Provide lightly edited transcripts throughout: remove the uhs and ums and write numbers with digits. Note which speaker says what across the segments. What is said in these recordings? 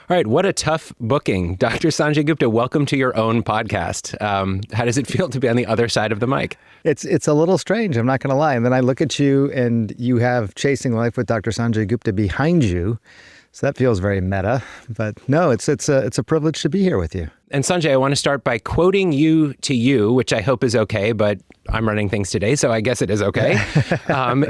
Speaker 1: All right, what a tough booking. Dr. Sanjay Gupta, welcome to your own podcast. How does it feel to be on the other side of the mic?
Speaker 2: It's a little strange, I'm not going to lie. And then I look at you and you have Chasing Life with Dr. Sanjay Gupta behind you. So that feels very meta. But no, it's a privilege to be here with you.
Speaker 1: And Sanjay, I want to start by quoting you to you, which I hope is okay, but I'm running things today, so I guess it is okay.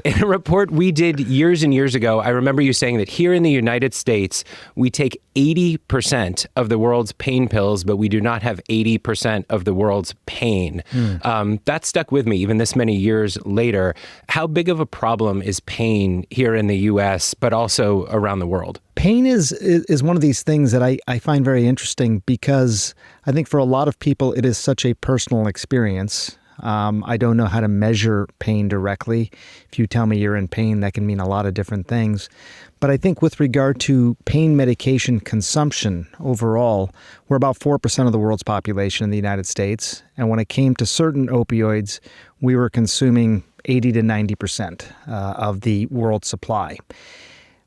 Speaker 1: In a report we did years and years ago, I remember you saying that here in the United States, we take 80% of the world's pain pills, but we do not have 80% of the world's pain. That stuck with me even this many years later. How big of a problem is pain here in the U.S., but also around the world?
Speaker 2: Pain is one of these things that I find very interesting because I think for a lot of people, it is such a personal experience. I don't know how to measure pain directly. If you tell me you're in pain, that can mean a lot of different things. But I think with regard to pain medication consumption overall, we're about 4% of the world's population in the United States. And when it came to certain opioids, we were consuming 80 to 90% of the world's supply.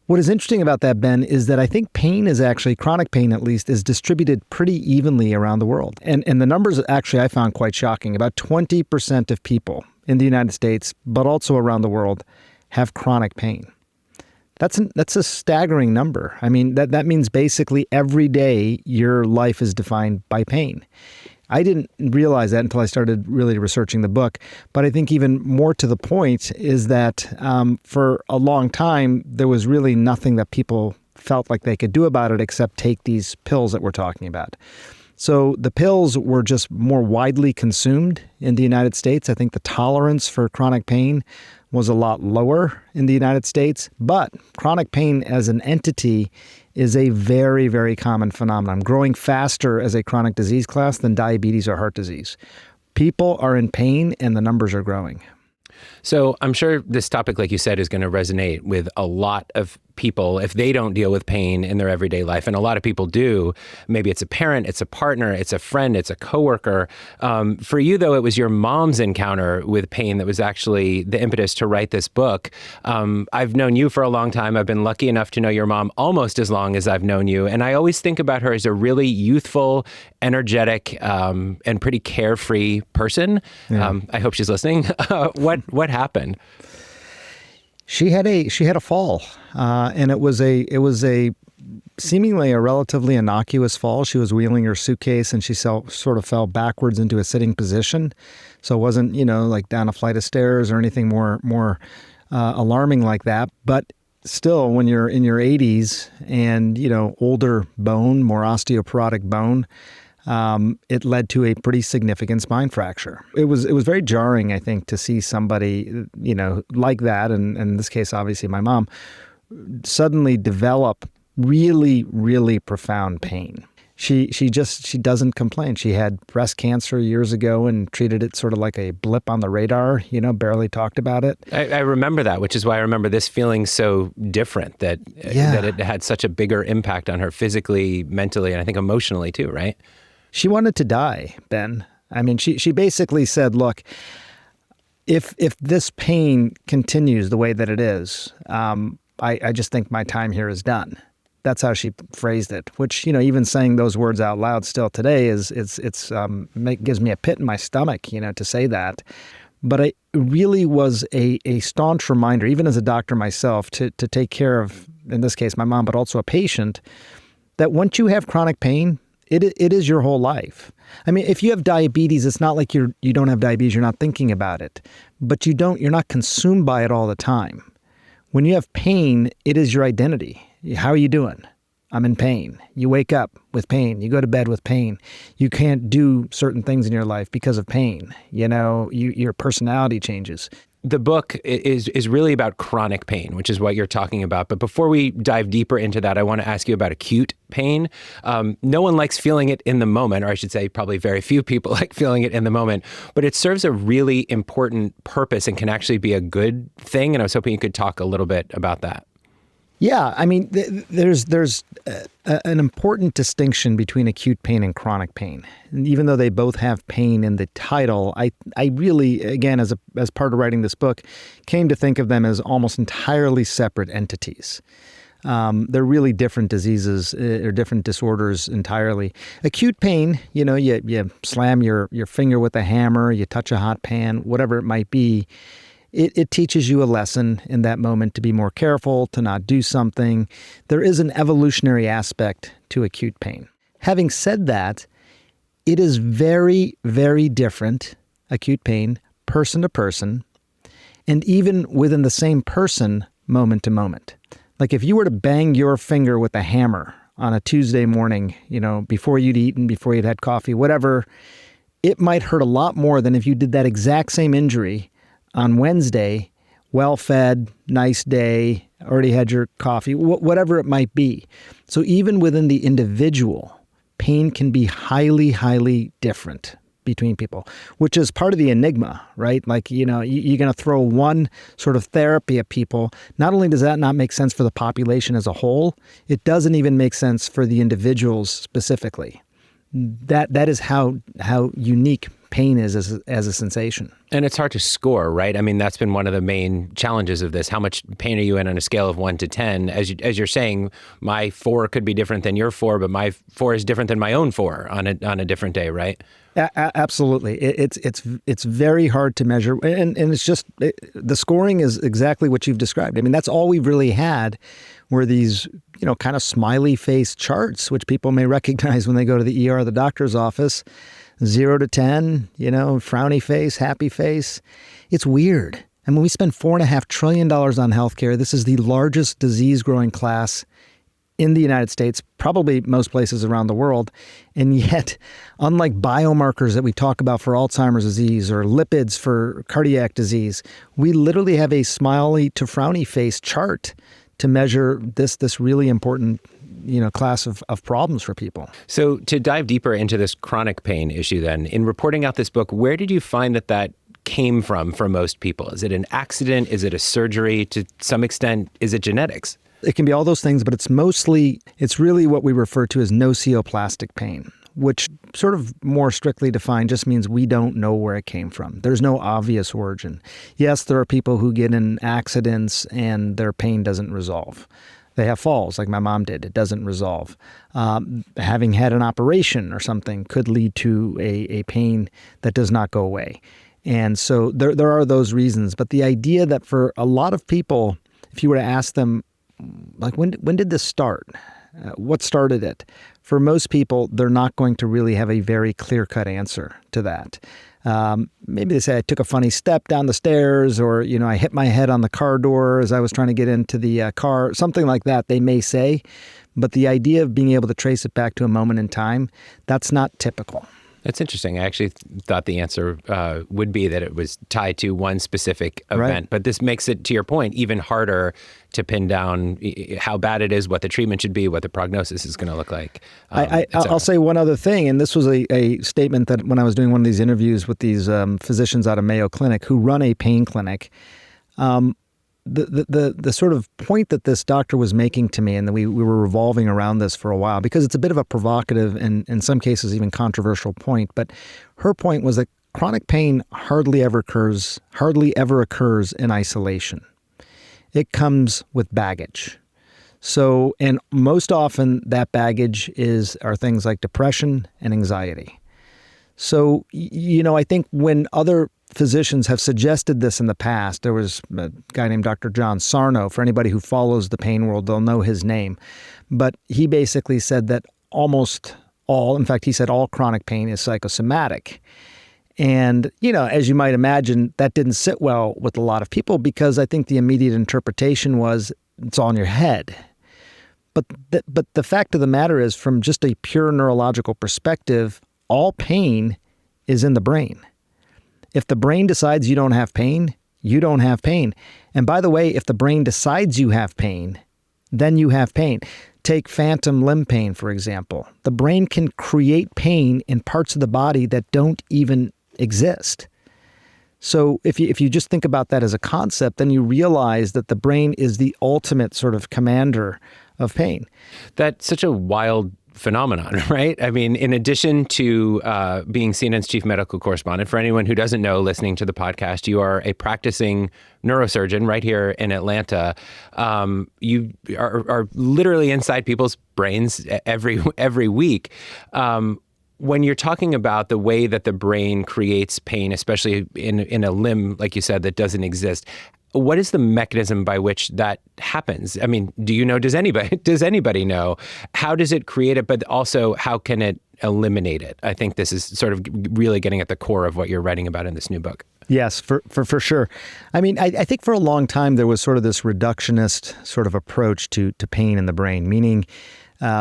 Speaker 2: What is interesting about that, Ben, is that I think pain is actually, chronic pain at least, is distributed pretty evenly around the world. And the numbers actually I found quite shocking. About 20% of people in the United States, but also around the world, have chronic pain. That's a staggering number. I mean, that means basically every day your life is defined by pain. I didn't realize that until I started really researching the book. But I think even more to the point is that for a long time, there was really nothing that people felt like they could do about it except take these pills that we're talking about. So the pills were just more widely consumed in the United States. I think the tolerance for chronic pain was a lot lower in the United States. But chronic pain as an entity is a very, very common phenomenon, growing faster as a chronic disease class than diabetes or heart disease. People are in pain and the numbers are growing.
Speaker 1: So I'm sure this topic, like you said, is going to resonate with a lot of people if they don't deal with pain in their everyday life. And a lot of people do. Maybe it's a parent, it's a partner, it's a friend, it's a coworker. For you, though, it was your mom's encounter with pain that was actually the impetus to write this book. I've known you for a long time. I've been lucky enough to know your mom almost as long as I've known you. And I always think about her as a really youthful, energetic, and pretty carefree person. Yeah. I hope she's listening. What happened?
Speaker 2: She had a fall, and it was a seemingly a relatively innocuous fall. She was wheeling her suitcase, and she sort of fell backwards into a sitting position. So it wasn't, like down a flight of stairs or anything more alarming like that. But still, when you're in your 80s and older bone, more osteoporotic bone, it led to a pretty significant spine fracture. It was very jarring, I think, to see somebody, like that, and in this case, obviously my mom, suddenly develop really, really profound pain. She doesn't complain. She had breast cancer years ago and treated it sort of like a blip on the radar, barely talked about it.
Speaker 1: I remember that, which is why I remember this feeling so different, that it had such a bigger impact on her physically, mentally, and I think emotionally too, right?
Speaker 2: She wanted to die, Ben. I mean, she basically said, look, if this pain continues the way that it is, I just think my time here is done. That's how she phrased it, which, even saying those words out loud still today gives me a pit in my stomach, to say that. But it really was a staunch reminder, even as a doctor myself, to take care of, in this case, my mom, but also a patient, that once you have chronic pain, it is your whole life. I mean, if you have diabetes, it's not like you don't have diabetes, you're not thinking about it, but you're not consumed by it all the time. When you have pain, it is your identity. How are you doing? I'm in pain. You wake up with pain. You go to bed with pain. You can't do certain things in your life because of pain. Your personality changes.
Speaker 1: The book is really about chronic pain, which is what you're talking about. But before we dive deeper into that, I want to ask you about acute pain. No one likes feeling it in the moment, or I should say probably very few people like feeling it in the moment, but it serves a really important purpose and can actually be a good thing. And I was hoping you could talk a little bit about that.
Speaker 2: Yeah, I mean, there's an important distinction between acute pain and chronic pain. And even though they both have pain in the title, I really, again, as part of writing this book, came to think of them as almost entirely separate entities. They're really different diseases or different disorders entirely. Acute pain, you slam your finger with a hammer, you touch a hot pan, whatever it might be. It teaches you a lesson in that moment to be more careful, to not do something. There is an evolutionary aspect to acute pain. Having said that, it is very, very different, acute pain, person to person, and even within the same person, moment to moment. Like if you were to bang your finger with a hammer on a Tuesday morning, before you'd eaten, before you'd had coffee, whatever, it might hurt a lot more than if you did that exact same injury on Wednesday, well-fed, nice day, already had your coffee, whatever it might be. So even within the individual, pain can be highly, highly different between people, which is part of the enigma, right? Like, you're going to throw one sort of therapy at people. Not only does that not make sense for the population as a whole, it doesn't even make sense for the individuals specifically. That is how unique pain is as a sensation.
Speaker 1: And it's hard to score, right? I mean, that's been one of the main challenges of this. How much pain are you in on a scale of 1 to 10? As you're saying, my 4 could be different than your 4, but my 4 is different than my own 4 on a different day, right?
Speaker 2: Absolutely. It's very hard to measure. And it's just, the scoring is exactly what you've described. I mean, that's all we've really had were these, kind of smiley face charts, which people may recognize when they go to the ER or the doctor's office. 0 to 10, frowny face, happy face. It's weird. I mean, we spend $4.5 trillion on healthcare. This is the largest disease-growing class in the United States, probably most places around the world. And yet, unlike biomarkers that we talk about for Alzheimer's disease or lipids for cardiac disease, we literally have a smiley to frowny face chart to measure this really important class of problems for people.
Speaker 1: So to dive deeper into this chronic pain issue then, in reporting out this book, where did you find that came from for most people? Is it an accident? Is it a surgery? To some extent, is it genetics?
Speaker 2: It can be all those things, but it's really what we refer to as nociplastic pain, which sort of more strictly defined just means we don't know where it came from. There's no obvious origin. Yes, there are people who get in accidents and their pain doesn't resolve. They have falls like my mom did. It doesn't resolve. Having had an operation or something could lead to a pain that does not go away. And so there are those reasons. But the idea that for a lot of people, if you were to ask them, like, when did this start? What started it? For most people, they're not going to really have a very clear-cut answer to that. Maybe they say I took a funny step down the stairs, or, I hit my head on the car door as I was trying to get into the car, something like that they may say. But the idea of being able to trace it back to a moment in time, that's not typical.
Speaker 1: That's interesting. I actually thought the answer would be that it was tied to one specific event. Right. But this makes it, to your point, even harder to pin down how bad it is, what the treatment should be, what the prognosis is going to look like.
Speaker 2: I'll say one other thing, and this was a statement that when I was doing one of these interviews with these physicians out of Mayo Clinic who run a pain clinic, the sort of point that this doctor was making to me, and that we were revolving around this for a while, because it's a bit of a provocative and in some cases even controversial point, but her point was that chronic pain hardly ever occurs in isolation. It comes with baggage. So, and most often that baggage are things like depression and anxiety. So, I think when other physicians have suggested this in the past, there was a guy named Dr. John Sarno. For anybody who follows the pain world, they'll know his name. But he basically said that almost all, in fact, he said all chronic pain is psychosomatic. And, as you might imagine, that didn't sit well with a lot of people, because I think the immediate interpretation was it's all in your head. But the fact of the matter is, from just a pure neurological perspective, all pain is in the brain. If the brain decides you don't have pain, you don't have pain. And by the way, if the brain decides you have pain, then you have pain. Take phantom limb pain, for example. The brain can create pain in parts of the body that don't even exist. So if you just think about that as a concept, then you realize that the brain is the ultimate sort of commander of pain.
Speaker 1: That's such a wild phenomenon, right? I mean, in addition to being CNN's chief medical correspondent, for anyone who doesn't know listening to the podcast, you are a practicing neurosurgeon right here in Atlanta. You are literally inside people's brains every week. When you're talking about the way that the brain creates pain, especially in a limb, like you said, that doesn't exist, what is the mechanism by which that happens? I mean, do you know, does anybody know? How does it create it, but also how can it eliminate it? I think this is sort of really getting at the core of what you're writing about in this new book.
Speaker 2: Yes, for sure. I mean, I think for a long time there was sort of this reductionist sort of approach to pain in the brain, meaning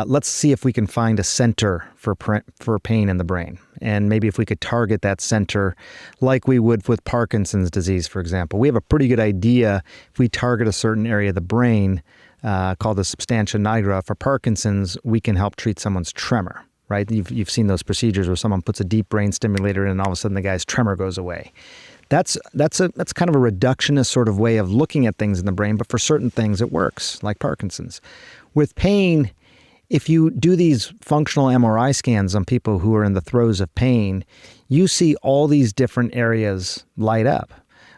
Speaker 2: let's see if we can find a center for pain in the brain. And maybe if we could target that center like we would with Parkinson's disease, for example. We have a pretty good idea if we target a certain area of the brain called the substantia nigra. For Parkinson's, we can help treat someone's tremor, right? You've seen those procedures where someone puts a deep brain stimulator in and all of a sudden the guy's tremor goes away. That's kind of a reductionist sort of way of looking at things in the brain, but for certain things it works, like Parkinson's. With pain, if you do these functional MRI scans on people who are in the throes of pain, you see all these different areas light up,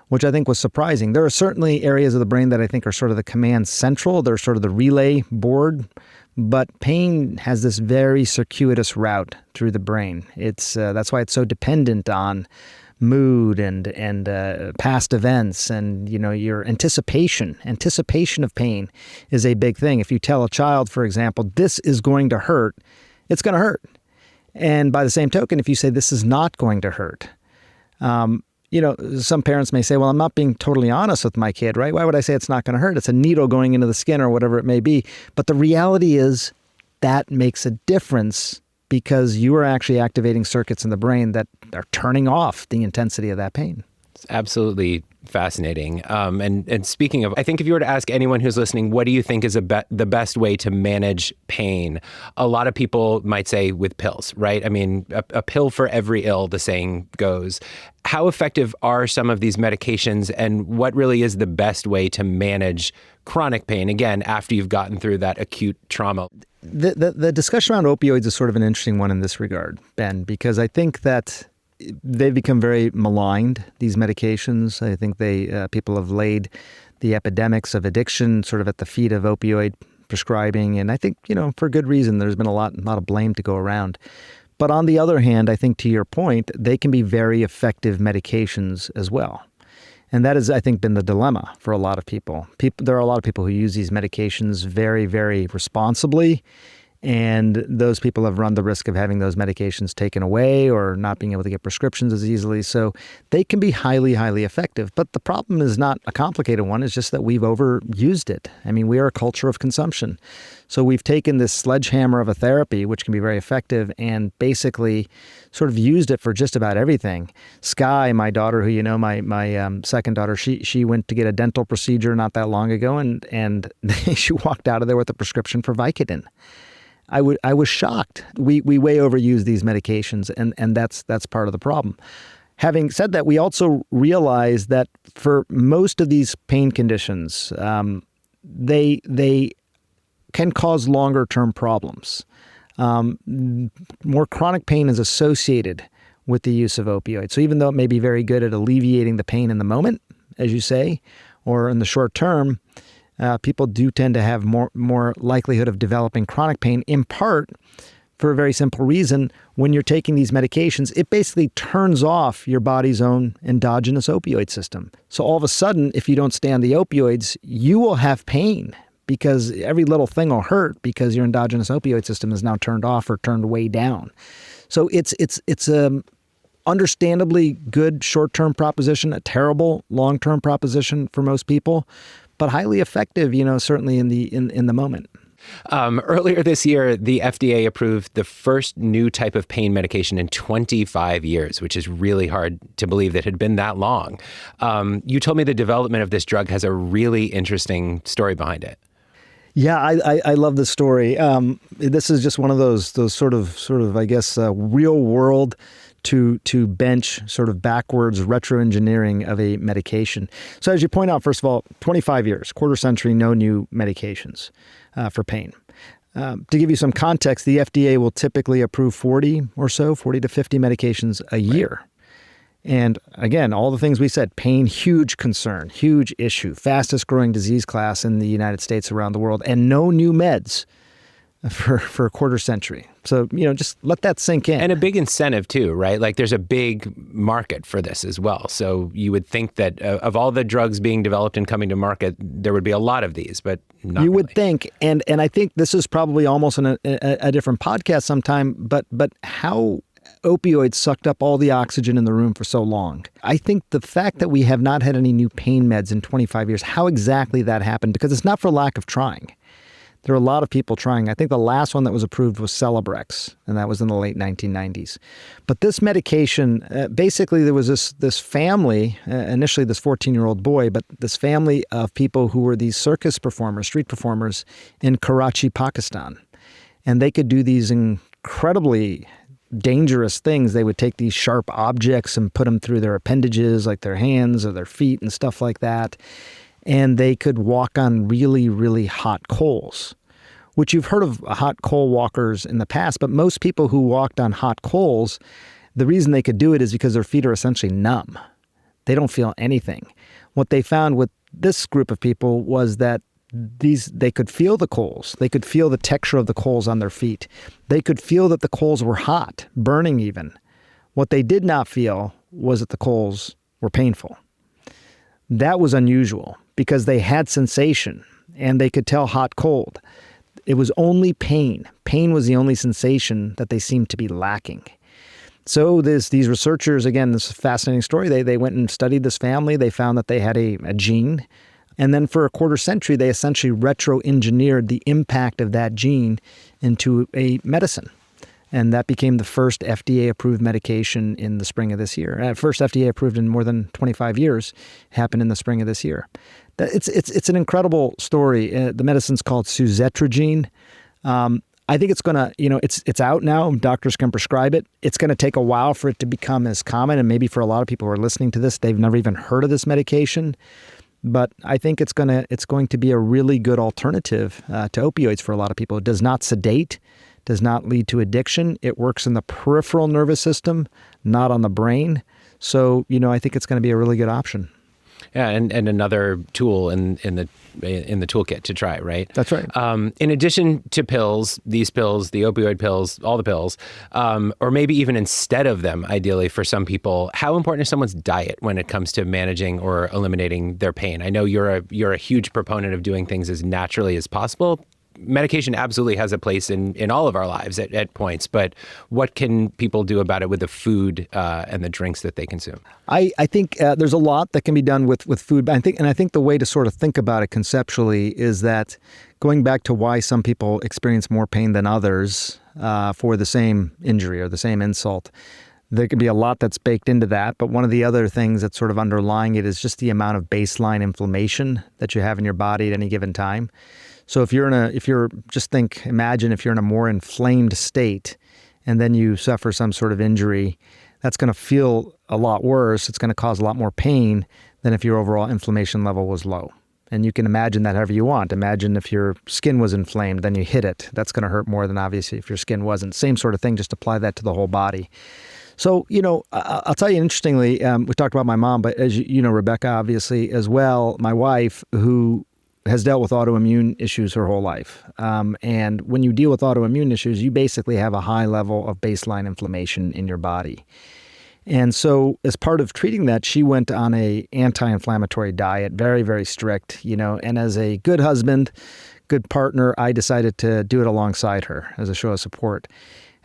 Speaker 2: which I think was surprising. There are certainly areas of the brain that I think are sort of the command central. They're sort of the relay board, but pain has this very circuitous route through the brain. That's why it's so dependent on mood and past events, and your anticipation of pain is a big thing. If you tell a child, for example, this is going to hurt, it's going to hurt. And by the same token, if you say this is not going to hurt, some parents may say, well, I'm not being totally honest with my kid, right? Why would I say it's not going to hurt? It's a needle going into the skin or whatever it may be. But the reality is that makes a difference, because you are actually activating circuits in the brain that are turning off the intensity of that pain.
Speaker 1: It's absolutely fascinating. And speaking of, I think if you were to ask anyone who's listening, what do you think is the best way to manage pain? A lot of people might say with pills, right? I mean, a pill for every ill, the saying goes. How effective are some of these medications, and what really is the best way to manage chronic pain, again, after you've gotten through that acute trauma?
Speaker 2: The discussion around opioids is sort of an interesting one in this regard, Ben, because I think that they've become very maligned, these medications. I think people have laid the epidemics of addiction sort of at the feet of opioid prescribing, and I think, for good reason, there's been a lot of blame to go around. But on the other hand, I think to your point, they can be very effective medications as well. And that has, I think, been the dilemma for a lot of people. There are a lot of people who use these medications very, very responsibly, and those people have run the risk of having those medications taken away or not being able to get prescriptions as easily. So they can be highly, highly effective. But the problem is not a complicated one. It's just that we've overused it. I mean, we are a culture of consumption. So we've taken this sledgehammer of a therapy, which can be very effective, and basically sort of used it for just about everything. Sky, my daughter, who my second daughter, she went to get a dental procedure not that long ago, and she walked out of there with a prescription for Vicodin. I was shocked. We way overuse these medications, and that's part of the problem. Having said that, we also realize that for most of these pain conditions, they can cause longer-term problems. More chronic pain is associated with the use of opioids. So even though it may be very good at alleviating the pain in the moment, as you say, or in the short term, people do tend to have more likelihood of developing chronic pain, in part for a very simple reason. When you're taking these medications, it basically turns off your body's own endogenous opioid system. So all of a sudden, if you don't stay on the opioids, you will have pain, because every little thing will hurt because your endogenous opioid system is now turned off or turned way down. So it's a understandably good short-term proposition, a terrible long-term proposition for most people, but highly effective, certainly in the moment.
Speaker 1: Earlier this year, the FDA approved the first new type of pain medication in 25 years, which is really hard to believe that it had been that long. You told me the development of this drug has a really interesting story behind it.
Speaker 2: Yeah, I love the story. This is just one of those sort of I guess real world to bench sort of backwards retro engineering of a medication. So as you point out, first of all, 25 years, quarter century, no new medications for pain. To give you some context, the FDA will typically approve 40 to 50 medications a year. And again, all the things we said, pain, huge concern, huge issue, fastest growing disease class in the United States, around the world, and no new meds for a quarter century. So, just let that sink in.
Speaker 1: And a big incentive too, right? Like there's a big market for this as well. So you would think that of all the drugs being developed and coming to market, there would be a lot of these, but not
Speaker 2: You
Speaker 1: really.
Speaker 2: would think, and I think this is probably almost a different podcast sometime, but how opioids sucked up all the oxygen in the room for so long. I think the fact that we have not had any new pain meds in 25 years, how exactly that happened, because it's not for lack of trying. There are a lot of people trying. I think the last one that was approved was Celebrex, and that was in the late 1990s. But this medication, basically there was this family, initially this 14-year-old boy, but this family of people who were these circus performers, street performers in Karachi, Pakistan. And they could do these incredibly dangerous things. They would take these sharp objects and put them through their appendages, like their hands or their feet and stuff like that. And they could walk on really, really hot coals, which you've heard of hot coal walkers in the past. But most people who walked on hot coals, the reason they could do it is because their feet are essentially numb. They don't feel anything. What they found with this group of people was that they could feel the coals. They could feel the texture of the coals on their feet. They could feel that the coals were hot, burning even. What they did not feel was that the coals were painful. That was unusual because they had sensation and they could tell hot, cold. It was only pain. Pain was the only sensation that they seemed to be lacking. So these researchers, again, this is a fascinating story. They went and studied this family. They found that they had a gene. And then for a quarter century, they essentially retro-engineered the impact of that gene into a medicine. And that became the first FDA-approved medication in the spring of this year. First FDA-approved in more than 25 years, happened in the spring of this year. It's an incredible story. The medicine's called suzetrigine. I think it's going to, it's out now. Doctors can prescribe it. It's going to take a while for it to become as common. And maybe for a lot of people who are listening to this, they've never even heard of this medication. But I think it's going to be a really good alternative to opioids for a lot of people. It does not sedate, does not lead to addiction. It works in the peripheral nervous system, not on the brain. So, I think it's going to be a really good option.
Speaker 1: Yeah, and another tool in the toolkit to try, right?
Speaker 2: That's right.
Speaker 1: In addition to pills, these pills, the opioid pills, all the pills, or maybe even instead of them, ideally for some people, how important is someone's diet when it comes to managing or eliminating their pain? I know you're a huge proponent of doing things as naturally as possible. Medication absolutely has a place in all of our lives at points, but what can people do about it with the food and the drinks that they consume?
Speaker 2: I think there's a lot that can be done with food. I think the way to sort of think about it conceptually is that going back to why some people experience more pain than others for the same injury or the same insult, there can be a lot that's baked into that. But one of the other things that's sort of underlying it is just the amount of baseline inflammation that you have in your body at any given time. So imagine if you're in a more inflamed state and then you suffer some sort of injury, that's going to feel a lot worse. It's going to cause a lot more pain than if your overall inflammation level was low. And you can imagine that however you want. Imagine if your skin was inflamed, then you hit it. That's going to hurt more than obviously if your skin wasn't. Same sort of thing, just apply that to the whole body. So, I'll tell you interestingly, we talked about my mom, but as you know, Rebecca, obviously, as well, my wife, who has dealt with autoimmune issues her whole life. And when you deal with autoimmune issues, you basically have a high level of baseline inflammation in your body. And so as part of treating that, she went on a anti-inflammatory diet, very, very strict, and as a good husband, good partner, I decided to do it alongside her as a show of support.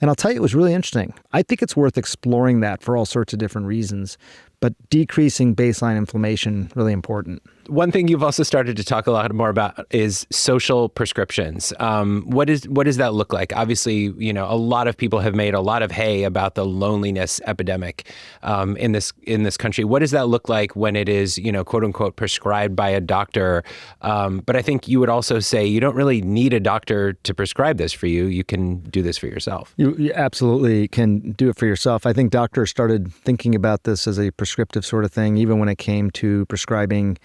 Speaker 2: And I'll tell you, it was really interesting. I think it's worth exploring that for all sorts of different reasons, but decreasing baseline inflammation, really important.
Speaker 1: One thing you've also started to talk a lot more about is social prescriptions. What does that look like? Obviously, a lot of people have made a lot of hay about the loneliness epidemic in this country. What does that look like when it is, quote unquote, prescribed by a doctor? But I think you would also say you don't really need a doctor to prescribe this for you. You can do this for yourself.
Speaker 2: You absolutely can do it for yourself. I think doctors started thinking about this as a prescriptive sort of thing, even when it came to prescribing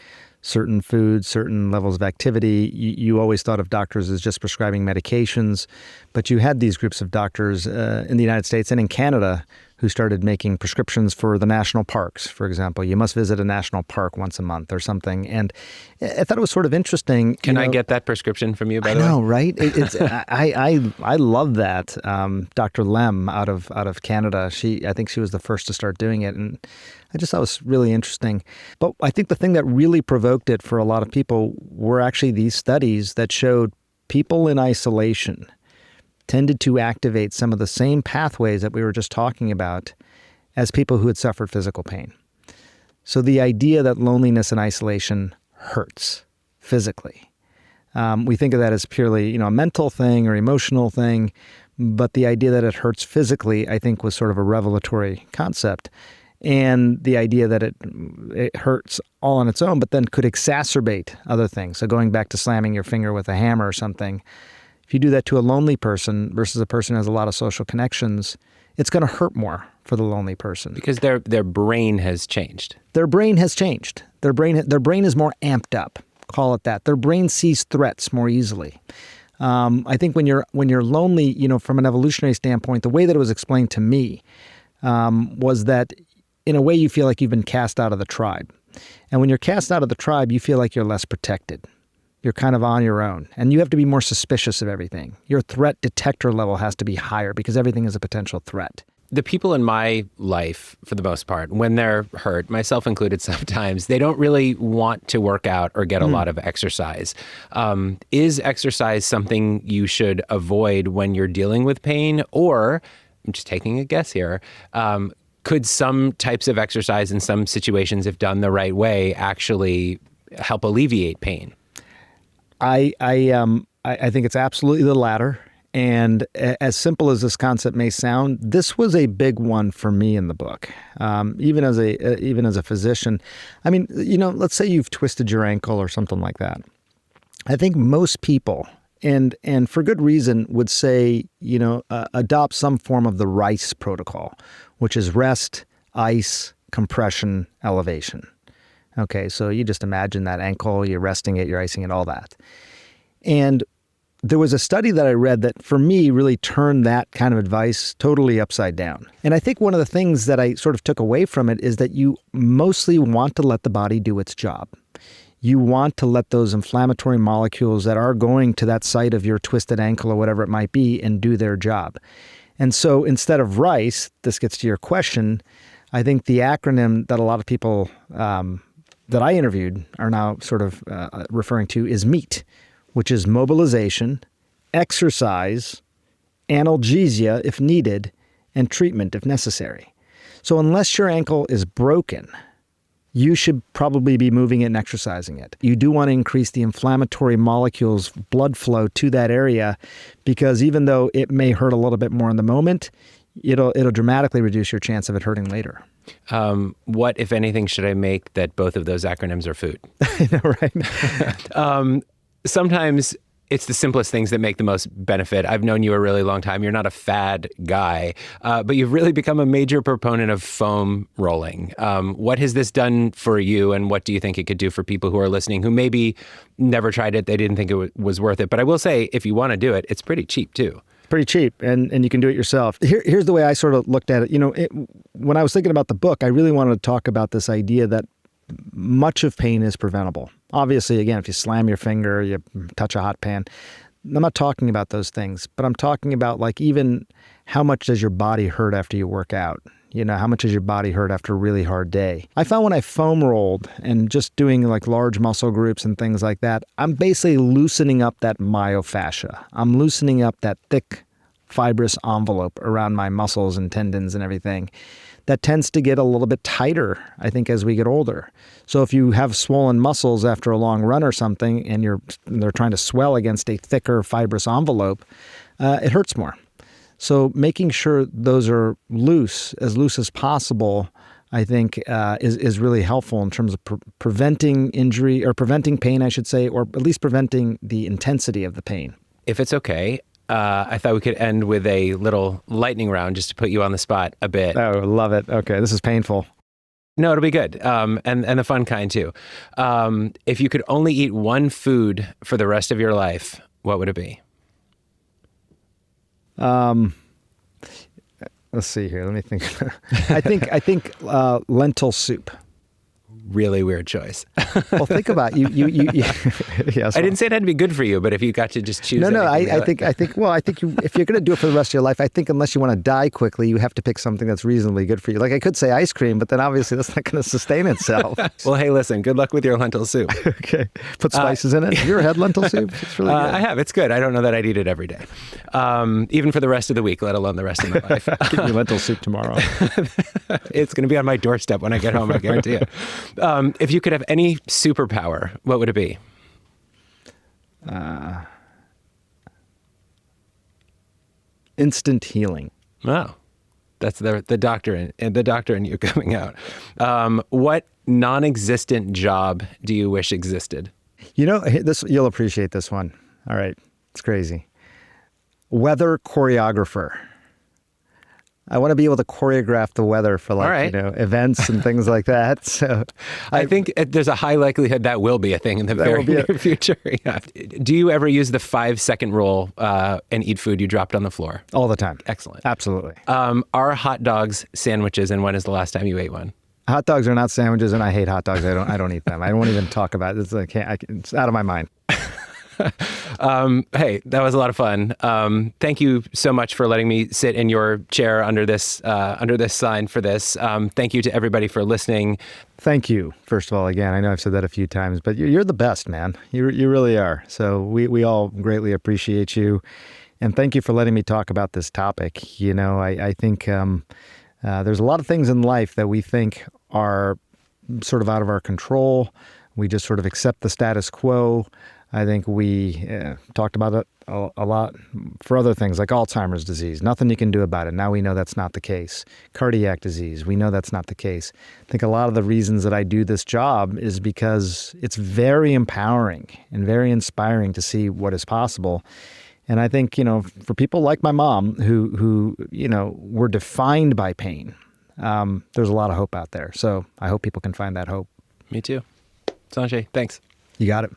Speaker 2: certain foods, certain levels of activity. You always thought of doctors as just prescribing medications, but you had these groups of doctors in the United States and in Canada who started making prescriptions for the national parks, for example. You must visit a national park once a month or something. And I thought it was sort of interesting.
Speaker 1: Can I get that prescription from you, by the way?
Speaker 2: I know, right? I love that. Dr. Lem out of Canada, I think she was the first to start doing it. And I just thought it was really interesting. But I think the thing that really provoked it for a lot of people were actually these studies that showed people in isolation tended to activate some of the same pathways that we were just talking about as people who had suffered physical pain. So the idea that loneliness and isolation hurts physically. We think of that as purely, a mental thing or emotional thing, but the idea that it hurts physically, I think, was sort of a revelatory concept. And the idea that it hurts all on its own, but then could exacerbate other things. So going back to slamming your finger with a hammer or something, if you do that to a lonely person versus a person who has a lot of social connections, it's going to hurt more for the lonely person.
Speaker 1: Because their brain has changed.
Speaker 2: Their brain has changed. Their brain is more amped up. Call it that. Their brain sees threats more easily. I think when you're lonely, from an evolutionary standpoint, the way that it was explained to me was that in a way you feel like you've been cast out of the tribe. And when you're cast out of the tribe, you feel like you're less protected. You're kind of on your own, and you have to be more suspicious of everything. Your threat detector level has to be higher because everything is a potential threat.
Speaker 1: The people in my life, for the most part, when they're hurt, myself included sometimes, they don't really want to work out or get a lot of exercise. Is exercise something you should avoid when you're dealing with pain? Or, I'm just taking a guess here, could some types of exercise in some situations, if done the right way, actually help alleviate pain?
Speaker 2: I think it's absolutely the latter. And as simple as this concept may sound, this was a big one for me in the book. Even as a physician, I mean, let's say you've twisted your ankle or something like that. I think most people, and for good reason, would say, adopt some form of the RICE protocol, which is rest, ice, compression, elevation. Okay, so you just imagine that ankle, you're resting it, you're icing it, all that. And there was a study that I read that, for me, really turned that kind of advice totally upside down. And I think one of the things that I sort of took away from it is that you mostly want to let the body do its job. You want to let those inflammatory molecules that are going to that site of your twisted ankle or whatever it might be and do their job. And so instead of RICE, this gets to your question, I think the acronym that a lot of people that I interviewed are now sort of referring to is MEAT, which is mobilization, exercise, analgesia if needed, and treatment if necessary. So unless your ankle is broken, you should probably be moving it and exercising it. You do want to increase the inflammatory molecules blood flow to that area, because even though it may hurt a little bit more in the moment, it'll dramatically reduce your chance of it hurting later.
Speaker 1: What, if anything, should I make that both of those acronyms are food?
Speaker 2: I know, right?
Speaker 1: Sometimes it's the simplest things that make the most benefit. I've known you a really long time. You're not a fad guy, but you've really become a major proponent of foam rolling. What has this done for you, and what do you think it could do for people who are listening who maybe never tried it, they didn't think it was worth it? But I will say, if you want to do it, it's pretty cheap too.
Speaker 2: Pretty cheap, and you can do it yourself. Here's the way I sort of looked at it. When I was thinking about the book, I really wanted to talk about this idea that much of pain is preventable. Obviously, again, if you slam your finger, you touch a hot pan, I'm not talking about those things, but I'm talking about like even how much does your body hurt after you work out? How much does your body hurt after a really hard day? I found when I foam rolled and just doing like large muscle groups and things like that, I'm basically loosening up that myofascia. I'm loosening up that thick fibrous envelope around my muscles and tendons and everything. That tends to get a little bit tighter, I think, as we get older. So if you have swollen muscles after a long run or something, and they're trying to swell against a thicker fibrous envelope, it hurts more. So making sure those are loose as possible, I think, is really helpful in terms of preventing injury, or preventing pain, I should say, or at least preventing the intensity of the pain.
Speaker 1: If it's okay, I thought we could end with a little lightning round just to put you on the spot a bit.
Speaker 2: Oh, love it. Okay, this is painful.
Speaker 1: No, it'll be good. And the fun kind too. If you could only eat one food for the rest of your life, what would it be?
Speaker 2: Let's see here. Let me think. I think lentil soup.
Speaker 1: Really weird choice.
Speaker 2: Well, think about yes.
Speaker 1: I didn't say it had to be good for you, but if you got to just choose.
Speaker 2: No.
Speaker 1: anything,
Speaker 2: I think if you're going to do it for the rest of your life, I think unless you want to die quickly, you have to pick something that's reasonably good for you. Like I could say ice cream, but then obviously that's not going to sustain itself.
Speaker 1: Well, hey, listen. Good luck with your lentil soup.
Speaker 2: Okay. Put spices in it. Have you ever had lentil soup? It's really good.
Speaker 1: I have. It's good. I don't know that I'd eat it every day, even for the rest of the week, let alone the rest of my life.
Speaker 2: Give you lentil soup tomorrow.
Speaker 1: It's going to be on my doorstep when I get home. I guarantee it. If you could have any superpower, what would it be?
Speaker 2: Instant healing.
Speaker 1: Oh, that's the doctor in you coming out. What non-existent job do you wish existed?
Speaker 2: You know, this you'll appreciate this one. All right, it's crazy. Weather choreographer. I want to be able to choreograph the weather for events and things like that. So
Speaker 1: I think there's a high likelihood that will be a thing in the very near future. Yeah. Do you ever use the 5-second rule and eat food you dropped on the floor?
Speaker 2: All the time.
Speaker 1: Excellent.
Speaker 2: Absolutely.
Speaker 1: Are hot dogs sandwiches, and when is the last time you ate one?
Speaker 2: Hot dogs are not sandwiches, and I hate hot dogs. I don't eat them. I won't even talk about it. It's out of my mind.
Speaker 1: Hey, that was a lot of fun. Thank you so much for letting me sit in your chair under this sign for this. Thank you to everybody for listening.
Speaker 2: Thank you. First of all, again, I know I've said that a few times, but you're the best, man. You really are. So we all greatly appreciate you. And thank you for letting me talk about this topic. You know, I think there's a lot of things in life that we think are sort of out of our control. We just sort of accept the status quo. I think we talked about it a lot for other things like Alzheimer's disease. Nothing you can do about it. Now we know that's not the case. Cardiac disease, we know that's not the case. I think a lot of the reasons that I do this job is because it's very empowering and very inspiring to see what is possible. And I think, for people like my mom who were defined by pain, there's a lot of hope out there. So I hope people can find that hope.
Speaker 1: Me too. Sanjay, thanks.
Speaker 2: You got it.